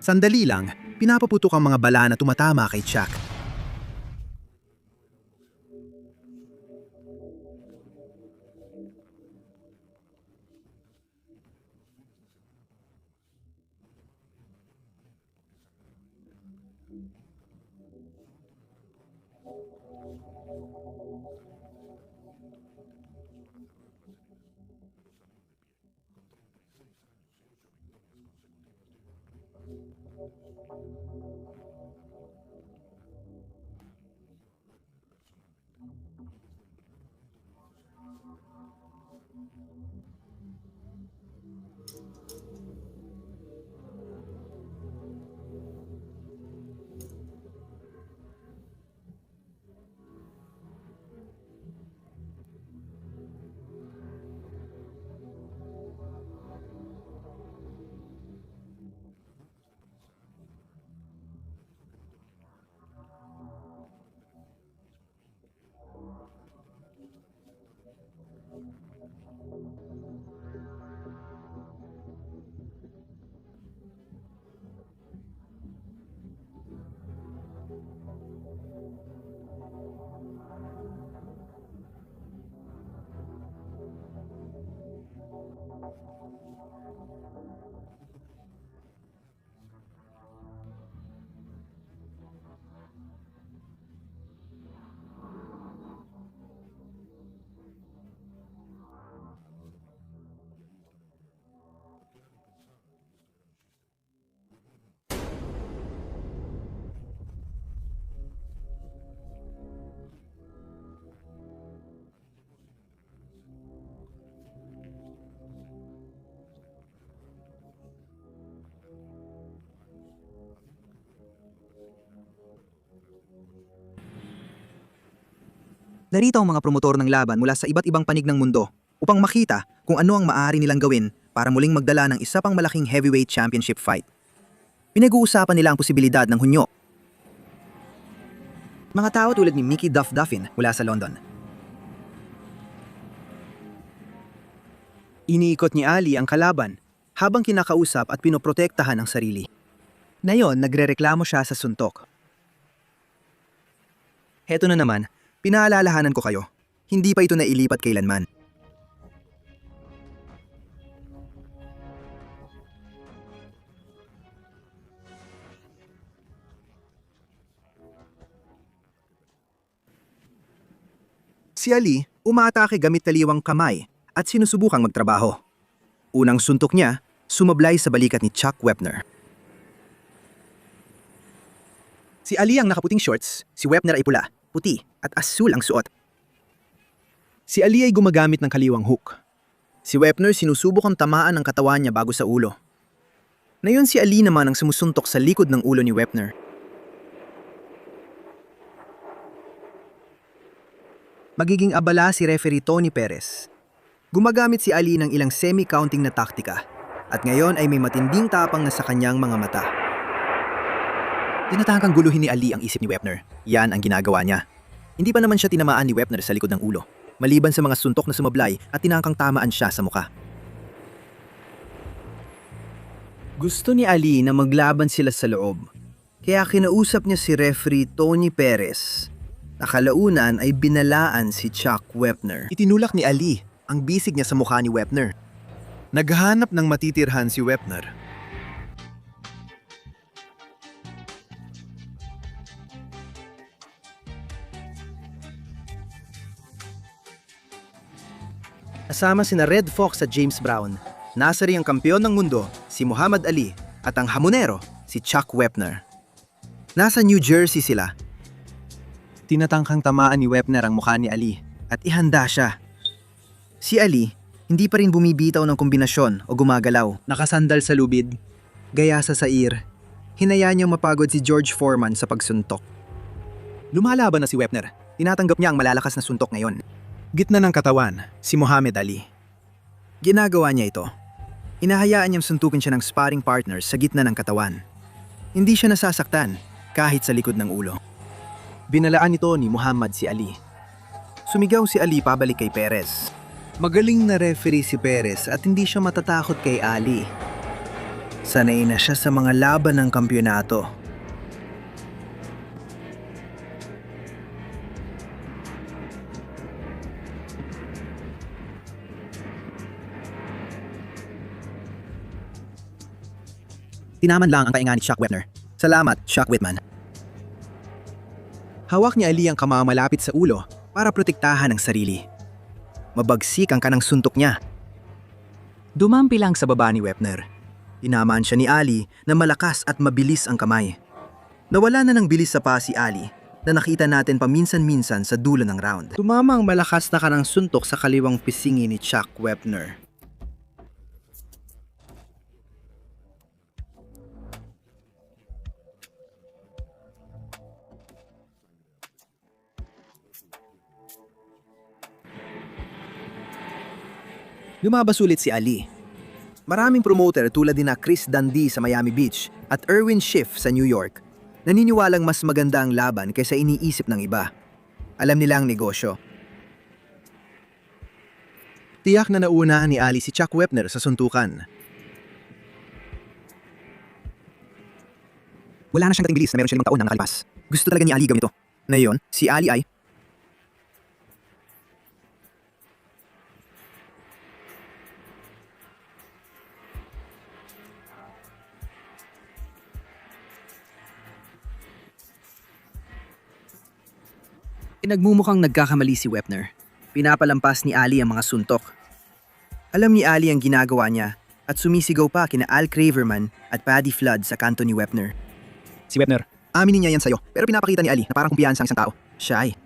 Sandali lang, pinapaputok ang mga bala na tumatama kay Chuck. Narito ang mga promotor ng laban mula sa iba't ibang panig ng mundo upang makita kung ano ang maaari nilang gawin para muling magdala ng isa pang malaking heavyweight championship fight. Pinag-uusapan nila ang posibilidad ng hunyo. Mga tao tulad ni Mickey Duff Duffin mula sa London. Iniikot ni Ali ang kalaban habang kinakausap at pinoprotektahan ang sarili. Ngayon, nagrereklamo siya sa suntok. Heto na naman, pinaalalahanan ko kayo, hindi pa ito nailipat kailanman. Si Ali, umaatake gamit kaliwang kamay at sinusubukang magtrabaho. Unang suntok niya, sumablay sa balikat ni Chuck Wepner. Si Ali ang nakaputing shorts, si Wepner ay pula, puti at asul ang suot. Si Ali ay gumagamit ng kaliwang hook. Si Wepner sinusubok ang tamaan ng katawan niya bago sa ulo. Ngayon si Ali naman ang sumusuntok sa likod ng ulo ni Wepner. Magiging abala si referee Tony Perez. Gumagamit si Ali ng ilang semi-counting na taktika at ngayon ay may matinding tapang na sa kanyang mga mata. Tinatangkang guluhin ni Ali ang isip ni Wepner. Yan ang ginagawa niya. Hindi pa naman siya tinamaan ni Wepner sa likod ng ulo, maliban sa mga suntok na sumablay at tinangkang tamaan siya sa muka. Gusto ni Ali na maglaban sila sa loob, kaya kinausap niya si referee Tony Perez. Nakalaunan ay binalaan si Chuck Wepner. Itinulak ni Ali ang bisig niya sa mukha ni Wepner. Naghahanap ng matitirhan si Wepner. Kasama sina Red Fox at James Brown, nasa rin ang kampeon ng mundo, si Muhammad Ali, at ang hamonero, si Chuck Wepner. Nasa New Jersey sila. Tinatangkang tamaan ni Wepner ang mukha ni Ali at ihanda siya. Si Ali, Hindi pa rin bumibitaw ng kombinasyon o gumagalaw. Nakasandal sa lubid, gaya sa sair. Hinayaan niyang mapagod si George Foreman sa pagsuntok. Lumalaban na si Wepner. Tinatanggap niya ang malalakas na suntok ngayon. Gitna ng katawan, si Muhammad Ali. Ginagawa niya ito. Hinahayaan niyang suntukin siya ng sparring partners sa gitna ng katawan. Hindi siya nasasaktan kahit sa likod ng ulo. Binalaan ito ni Muhammad si Ali. Sumigaw si Ali pabalik kay Perez. Magaling na referee si Perez at hindi siya matatakot kay Ali. Sanay na siya sa mga laban ng kampyonato. Tinaman lang ang painga ni Shock Wepner. Salamat, Shock Whitman. Hawak ni Ali ang kamao malapit sa ulo para protektahan ang sarili. Mabagsik ang kanang suntok niya. Dumampi lang sa baba ni Wepner. Tinamaan siya ni Ali na malakas at mabilis ang kamay. Nawala na ng bilis sa pa si Ali na nakita natin paminsan-minsan sa dulo ng round. Tumama ang malakas na kanang suntok sa kaliwang pisingi ni Chuck Wepner. Lumabas ulit si Ali. Maraming promoter tulad ni Chris Dundee sa Miami Beach at Erwin Schiff sa New York naniniwalang mas maganda ang laban kaysa iniisip ng iba. Alam nila ang negosyo. Tiyak na nauna ni Ali si Chuck Wepner sa suntukan. Wala na siyang dating bilis na meron siya 5 taon na nakalipas. Gusto talaga ni Ali gawin ito. Ngayon, si Ali ay nagmumukhang nagkakamali si Wepner. Pinapalampas ni Ali ang mga suntok. Alam ni Ali ang ginagawa niya at sumisigaw pa kina Al Craverman at Paddy Flood sa kanto ni Wepner. Si Wepner, aminin niya yan sa'yo pero pinapakita ni Ali na parang kumpiyansa ang isang tao. Siya ay.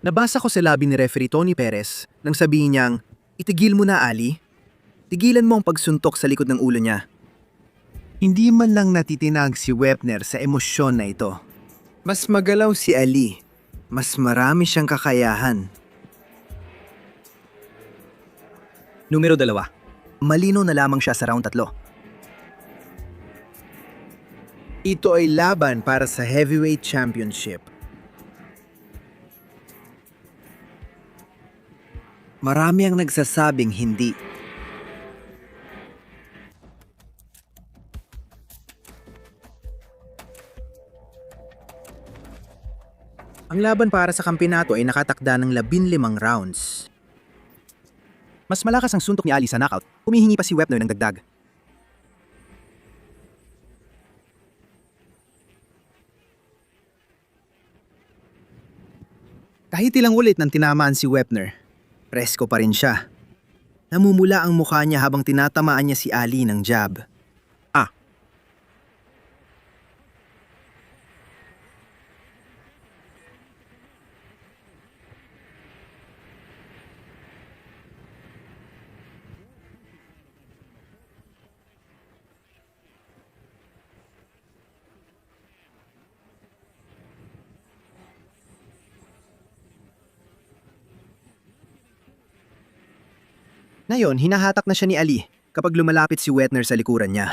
Nabasa ko sa labi ni referee Tony Perez nang sabihin niyang, "Itigil mo na, Ali. Tigilan mo ang pagsuntok sa likod ng ulo niya." Hindi man lang natitinag si Wepner sa emosyon na ito. Mas magalaw si Ali. Mas marami siyang kakayahan. Numero 2. Malino na lamang siya sa round 3. Ito ay laban para sa Heavyweight Championship. Marami ang nagsasabing hindi. Ang laban para sa kampyonato ay nakatakda ng 15 rounds. Mas malakas ang suntok ni Ali sa knockout. Humihingi pa si Wepner ng dagdag. Kahit ilang ulit nang tinamaan si Wepner, presko pa rin siya. Namumula ang mukha niya habang tinatamaan niya si Ali ng jab. Ngayon, hinahatak na siya ni Ali kapag lumalapit si Wepner sa likuran niya.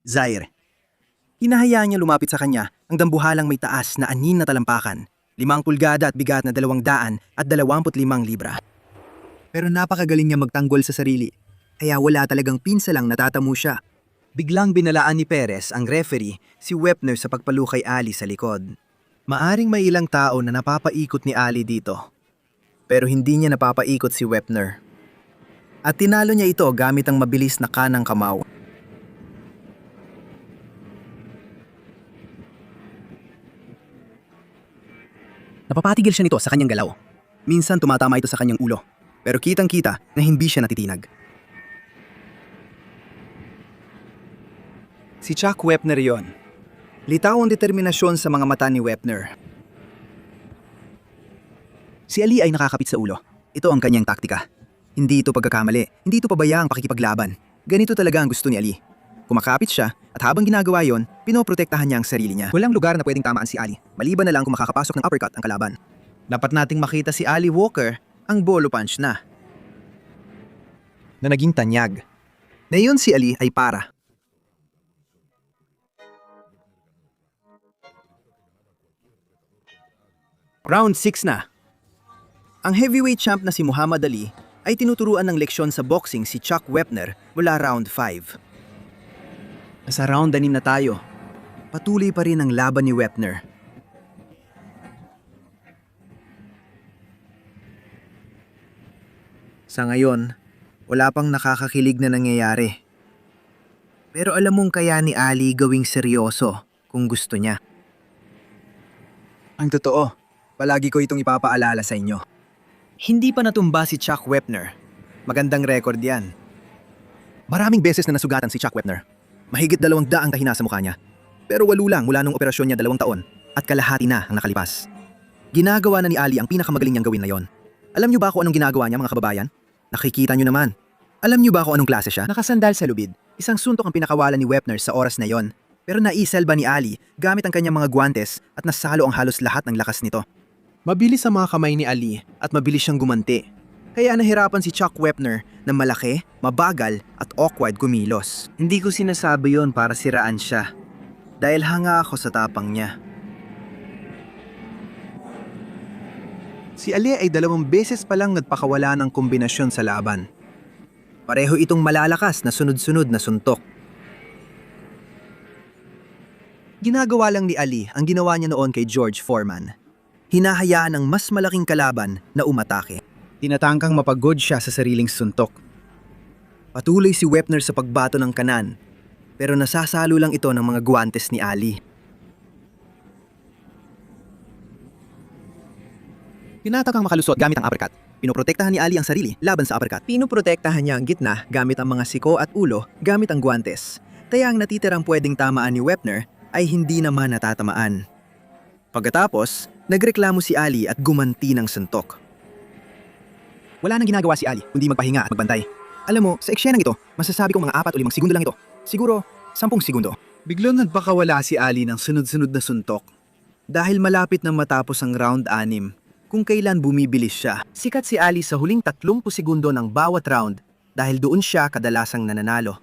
Zaire. Hinahayaan niya lumapit sa kanya ang dambuhalang may taas na 6 na talampakan, 5 pulgada at bigat na 225 libra. Pero napakagaling niya magtanggol sa sarili, kaya wala talagang pinsalang natatamo siya. Biglang binalaan ni Perez ang referee si Wepner sa pagpalo kay Ali sa likod. Maaring may ilang tao na napapaikot ni Ali dito, pero hindi niya napapaikot si Wepner. At tinalo niya ito gamit ang mabilis na kanang kamao. Napapatigil siya nito sa kanyang galaw. Minsan tumatama ito sa kanyang ulo, pero kitang-kita na hindi siya natitinag. Si Chuck Wepner yon. Litaw ang determinasyon sa mga mata ni Wepner. Si Ali ay nakakapit sa ulo. Ito ang kanyang taktika. Hindi ito pagkakamali, hindi ito pabayaang pakikipaglaban. Ganito talaga ang gusto ni Ali. Kumakapit siya at habang ginagawa yon, pinoprotektahan niya ang sarili niya. Walang lugar na pwedeng tamaan si Ali, maliban na lang kung makakapasok ng uppercut ang kalaban. Dapat nating makita si Ali Walker ang bolo punch na naging tanyag. Ngayon si Ali ay para. Round 6 na. Ang heavyweight champ na si Muhammad Ali ay tinuturuan ng leksyon sa boxing si Chuck Wepner mula round 5. Sa round 6 na tayo. Patuloy pa rin ang laban ni Wepner. Sa ngayon, wala pang nakakakilig na nangyayari. Pero alam mong kaya ni Ali gawing seryoso kung gusto niya. Ang totoo, palagi ko itong ipapaalala sa inyo. Hindi pa natumba si Chuck Wepner. Magandang record yan. Maraming beses na nasugatan si Chuck Wepner. Mahigit 200 kahina sa mukha niya. Pero 8 lang mula nung operasyon niya 2 taon at kalahati na ang nakalipas. Ginagawa na ni Ali ang pinakamagaling niyang gawin na yon. Alam niyo ba kung anong ginagawa niya mga kababayan? Nakikita niyo naman. Alam niyo ba kung anong klase siya? Nakasandal sa lubid. Isang suntok ang pinakawalan ni Wepner sa oras na yon. Pero naiselba ni Ali gamit ang kanyang mga guwantes at nasalo ang halos lahat ng lakas nito. Mabilis ang mga kamay ni Ali at mabilis siyang gumanti. Kaya nahirapan si Chuck Wepner na malaki, mabagal at awkward kumilos. Hindi ko sinasabi yon para siraan siya. Dahil hanga ako sa tapang niya. Si Ali ay 2 beses pa lang nagpakawala ng kombinasyon sa laban. Pareho itong malalakas na sunod-sunod na suntok. Ginagawa lang ni Ali ang ginawa niya noon kay George Foreman. Hinahayaan ng mas malaking kalaban na umatake. Tinatangkang mapagod siya sa sariling suntok. Patuloy si Wepner sa pagbato ng kanan, pero nasasalo lang ito ng mga guwantes ni Ali. Tinatakang makalusot gamit ang uppercut. Pinoprotektahan ni Ali ang sarili laban sa uppercut. Pinoprotektahan niya ang gitna gamit ang mga siko at ulo gamit ang guwantes. Kaya ang natitirang pwedeng tamaan ni Wepner ay hindi naman natatamaan. Pagkatapos, nagreklamo si Ali at gumanti ng suntok. Wala nang ginagawa si Ali, kundi magpahinga at magbantay. Alam mo, sa eksenang ito, masasabi ko mga 4 o 5 segundo lang ito. Siguro, 10 segundo. Biglang nagpakawala si Ali ng sunod-sunod na suntok. Dahil malapit na matapos ang round 6, kung kailan bumibilis siya. Sikat si Ali sa huling 30 segundo ng bawat round dahil doon siya kadalasang nananalo.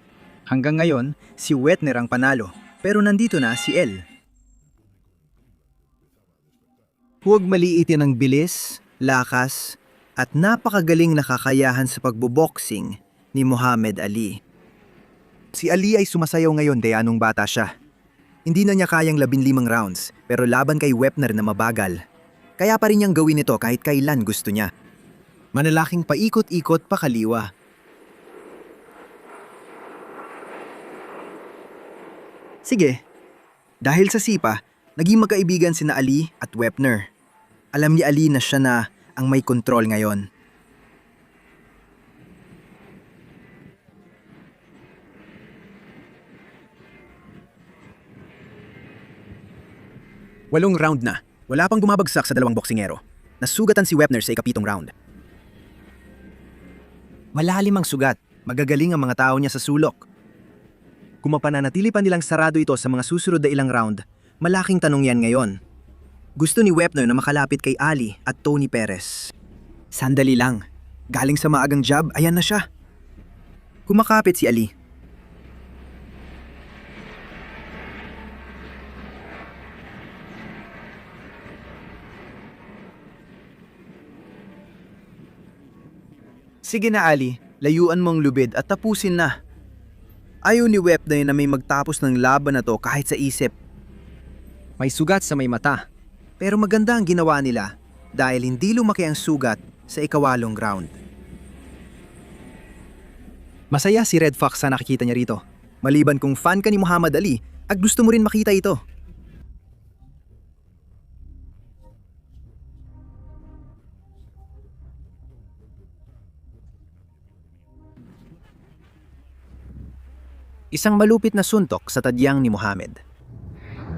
Hanggang ngayon, si Wepner ang panalo, pero nandito na si El. Huwag maliitin ang bilis, lakas, at napakagaling na kakayahan sa pagboboxing ni Muhammad Ali. Si Ali ay sumasayaw ngayon dahil anong bata siya. Hindi na niya kayang 15 rounds, pero laban kay Wepner na mabagal. Kaya pa rin niyang gawin ito kahit kailan gusto niya. Manalaking paikot-ikot pa kaliwa. Sige, dahil sa sipa, naging magkaibigan sina Ali at Wepner. Alam ni Ali na siya na ang may kontrol ngayon. Walong round na. Wala pang bumabagsak sa 2 boksingero. Nasugatan si Wepner sa ika-7 round. Malalim ang sugat. Magagaling ang mga tao niya sa sulok. Kung mapananatili pa nilang sarado ito sa mga susunod na ilang round, malaking tanong yan ngayon. Gusto ni Wepner na makalapit kay Ali at Tony Perez. Sandali lang. Galing sa maagang jab, ayan na siya. Kumakapit si Ali. Sige na Ali, layuan mong lubid at tapusin na. Ayaw ni Wepner na may magtapos ng laban na to kahit sa isip. May sugat sa may mata. Pero maganda ang ginawa nila dahil hindi lumaki ang sugat sa ika-8 round. Masaya si Red Fox sa nakikita niya rito. Maliban kung fan ka ni Muhammad Ali at gusto mo rin makita ito. Isang malupit na suntok sa tadyang ni Muhammad.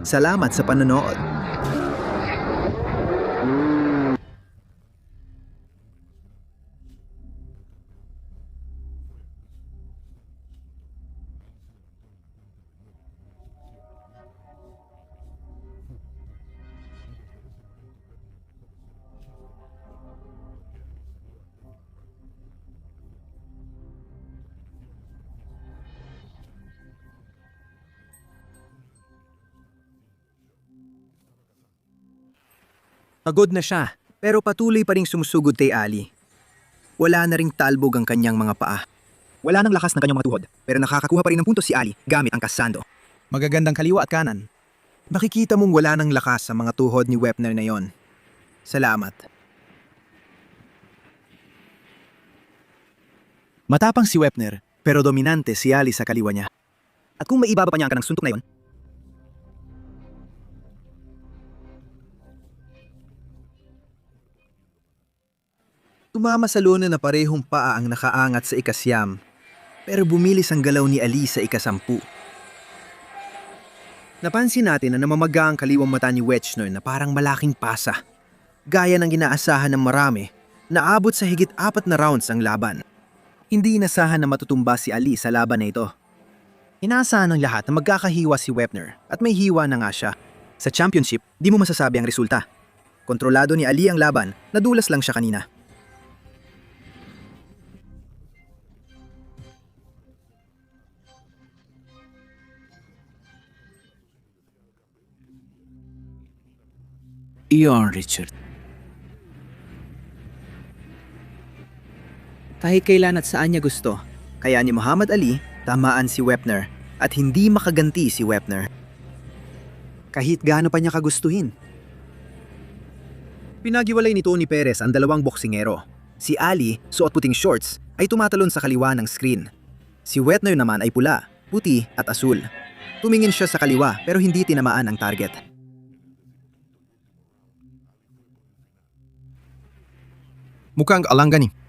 Salamat sa panonood. Pagod na siya, pero patuloy pa ring sumusugod kay Ali. Wala na ring talbog ang kanyang mga paa. Wala nang lakas ng kanyang mga tuhod, pero nakakakuha pa rin ng puntos si Ali gamit ang kasando. Magagandang kaliwa at kanan. Makikita mong wala nang lakas sa mga tuhod ni Wepner na yon. Salamat. Matapang si Wepner, pero dominante si Ali sa kaliwa niya. At kung maibaba pa niya ang kanang suntok na yon, tumama sa lona na parehong paa ang nakaangat sa ikasyam, pero bumilis ang galaw ni Ali sa ikasampu. Napansin natin na namamaga ang kaliwang mata ni Wechner na parang malaking pasa. Gaya ng inaasahan ng marami, naabot sa higit 4 na rounds ang laban. Hindi inasahan na matutumba si Ali sa laban na ito. Inaasahan ng lahat na magkakahiwa si Wepner at may hiwa na nga siya. Sa championship, di mo masasabi ang resulta. Kontrolado ni Ali ang laban, nadulas lang siya kanina. Iyon, Richard. Kahit kailan at saan niya gusto, kaya ni Muhammad Ali tamaan si Wepner at hindi makaganti si Wepner. Kahit gaano pa niya kagustuhin. Pinagiwalay ni Tony Perez ang dalawang boksingero. Si Ali, suot puting shorts, ay tumatalon sa kaliwa ng screen. Si Wepner naman ay pula, puti at asul. Tumingin siya sa kaliwa pero hindi tinamaan ang target. Mukhang alangan ni.